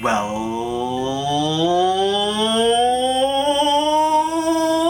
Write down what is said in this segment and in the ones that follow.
Well,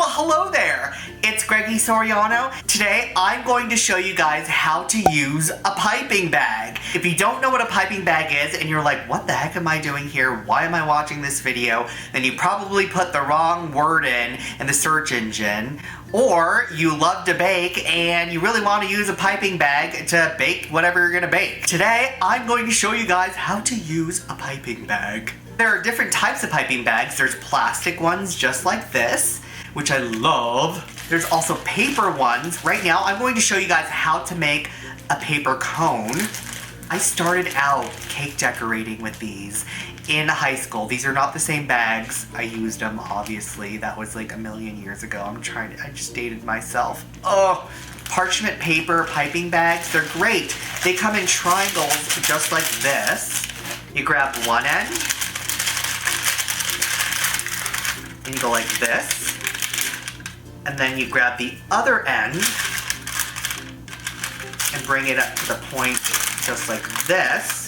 hello there. It's Greggy Soriano. Today, I'm going to show you guys how to use a piping bag. If you don't know what a piping bag is and you're like, what the heck am I doing here? Why am I watching this video? Then you probably put the wrong word in the search engine. Or you love to bake and you really want to use a piping bag to bake whatever you're gonna bake. Today, I'm going to show you guys how to use a piping bag. There are different types of piping bags. There's plastic ones just like this, which I love. There's also paper ones. Right now, I'm going to show you guys how to make a paper cone. I started out cake decorating with these in high school. These are not the same bags. I used them, obviously. That was like a million years ago. I just dated myself. Oh, parchment paper piping bags, they're great. They come in triangles just like this. You grab one end, and you go like this. And then you grab the other end and bring it up to the point just like this.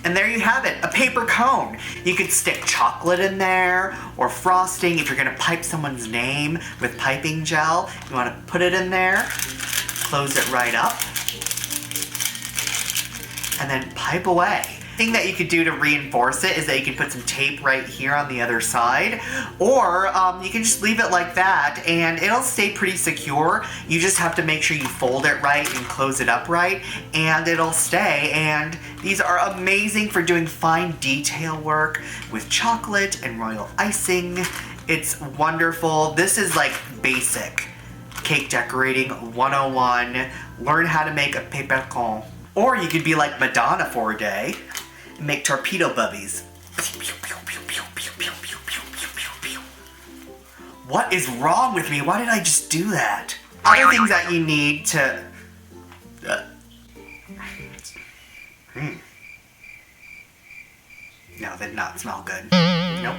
And there you have it, a paper cone. You could stick chocolate in there or frosting if you're gonna pipe someone's name with piping gel. You wanna put it in there, close it right up, and then pipe away. The thing that you could do to reinforce it is that you can put some tape right here on the other side, or you can just leave it like that and it'll stay pretty secure. You just have to make sure you fold it right and close it up right and it'll stay. And these are amazing for doing fine detail work with chocolate and royal icing. It's wonderful. This is like basic cake decorating 101. Learn how to make a paper cone. Or you could be like Madonna for a day and make torpedo bubbies. What is wrong with me? Why did I just do that? Other things that you need to... No, that did not smell good. Nope.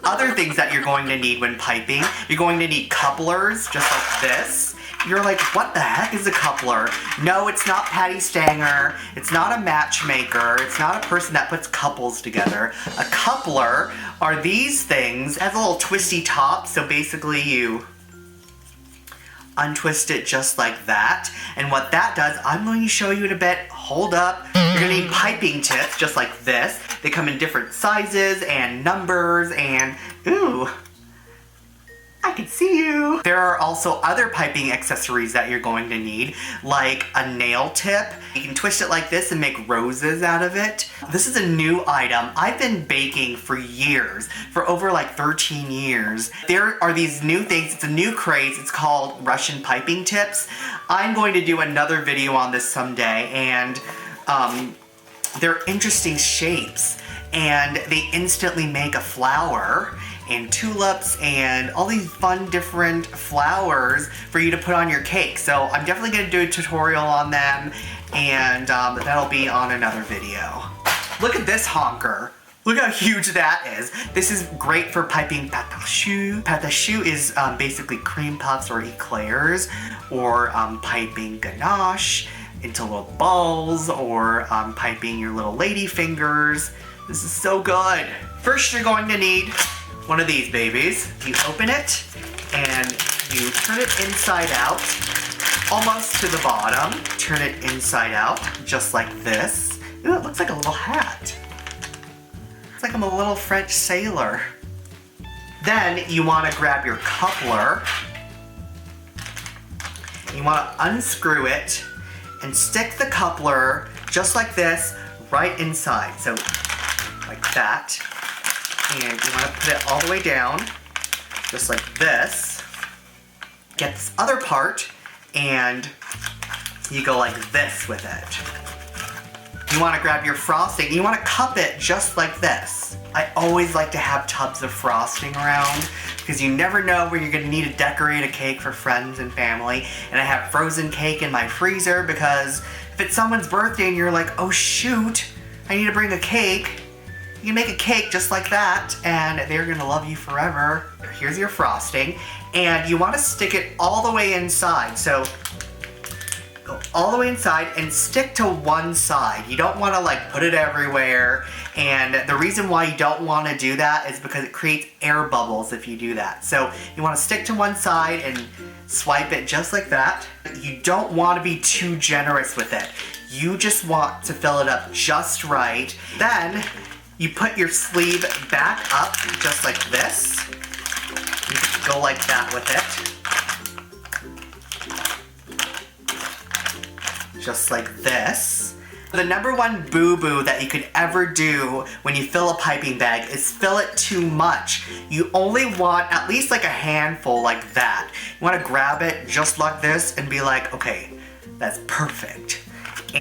Other things that you're going to need when piping, you're going to need couplers, just like this. You're like, what the heck is a coupler? No, it's not Patty Stanger. It's not a matchmaker. It's not a person that puts couples together. A coupler are these things. It has a little twisty top, so basically you untwist it just like that. And what that does, I'm going to show you in a bit. Hold up. You're gonna need piping tips just like this. They come in different sizes and numbers and, ooh, I can see you. There are also other piping accessories that you're going to need, like a nail tip. You can twist it like this and make roses out of it. This is a new item. I've been baking for years, for over like 13 years. There are these new things, it's a new craze, it's called Russian piping tips. I'm going to do another video on this someday, and they're interesting shapes, and they instantly make a flower and tulips and all these fun different flowers for you to put on your cake. So I'm definitely gonna do a tutorial on them, and that'll be on another video. Look at this honker. Look how huge that is. This is great for piping pâte à choux. Pâte à choux is basically cream puffs or eclairs, or piping ganache into little balls, or piping your little lady fingers. This is so good. First, you're going to need one of these babies. You open it and you turn it inside out, almost to the bottom. Turn it inside out, just like this. Ooh, it looks like a little hat. It's like I'm a little French sailor. Then you want to grab your coupler. You want to unscrew it and stick the coupler just like this right inside. So like that. And you want to put it all the way down, just like this. Get this other part, and you go like this with it. You want to grab your frosting, you want to cup it just like this. I always like to have tubs of frosting around, because you never know where you're going to need to decorate a cake for friends and family. And I have frozen cake in my freezer, because if it's someone's birthday and you're like, oh shoot, I need to bring a cake, you can make a cake just like that, and they're gonna love you forever. Here's your frosting, and you wanna stick it all the way inside. So Go all the way inside and stick to one side. You don't want to like put it everywhere. And the reason why you don't want to do that is because it creates air bubbles if you do that. So you want to stick to one side and swipe it just like that. You don't want to be too generous with it. You just want to fill it up just right. Then you put your sleeve back up just like this. You just go like that with it. Just like this. The number one boo-boo that you could ever do when you fill a piping bag is fill it too much. You only want at least like a handful like that. You want to grab it just like this and be like, okay, that's perfect.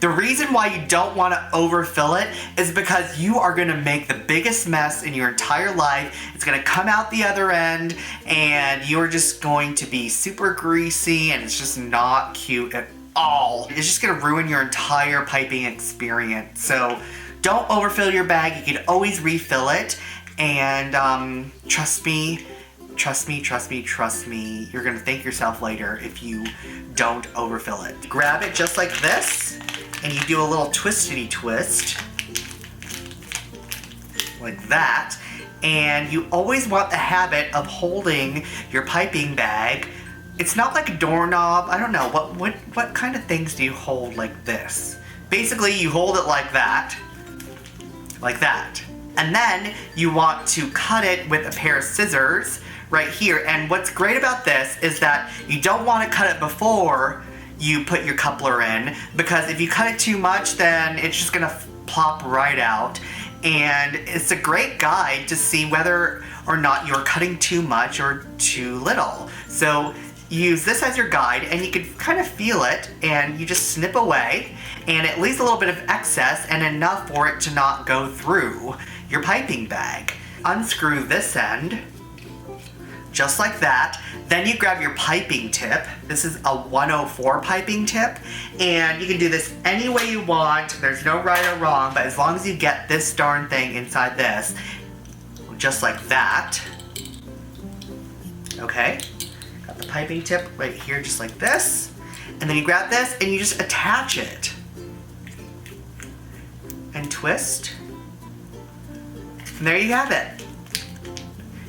The reason why you don't want to overfill it is because you are going to make the biggest mess in your entire life. It's going to come out the other end and you're just going to be super greasy and it's just not cute at all. It's just going to ruin your entire piping experience. So don't overfill your bag. You can always refill it. And trust me, you're going to thank yourself later if you don't overfill it. Grab it just like this. And you do a little twistity twist, like that, and you always want the habit of holding your piping bag. It's not like a doorknob. I don't know, what kind of things do you hold like this? Basically, you hold it like that, and then you want to cut it with a pair of scissors right here. And what's great about this is that you don't want to cut it before you put your coupler in, because if you cut it too much, then it's just gonna plop right out. And it's a great guide to see whether or not you're cutting too much or too little. So use this as your guide and you can kind of feel it and you just snip away and it leaves a little bit of excess and enough for it to not go through your piping bag. Unscrew this end, just like that. Then you grab your piping tip. This is a 104 piping tip, and you can do this any way you want. There's no right or wrong, but as long as you get this darn thing inside this, just like that. Okay, got the piping tip right here, just like this. And then you grab this and you just attach it. And twist. And there you have it.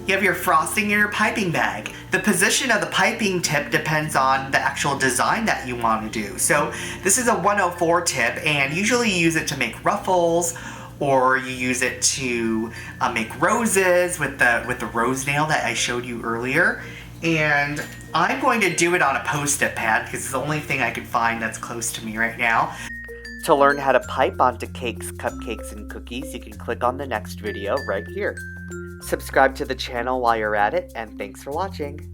You have your frosting in your piping bag. The position of the piping tip depends on the actual design that you want to do. So this is a 104 tip, and usually you use it to make ruffles, or you use it to make roses with the rose nail that I showed you earlier. And I'm going to do it on a Post-it pad because it's the only thing I could find that's close to me right now. To learn how to pipe onto cakes, cupcakes, and cookies, you can click on the next video right here. Subscribe to the channel while you're at it, and thanks for watching.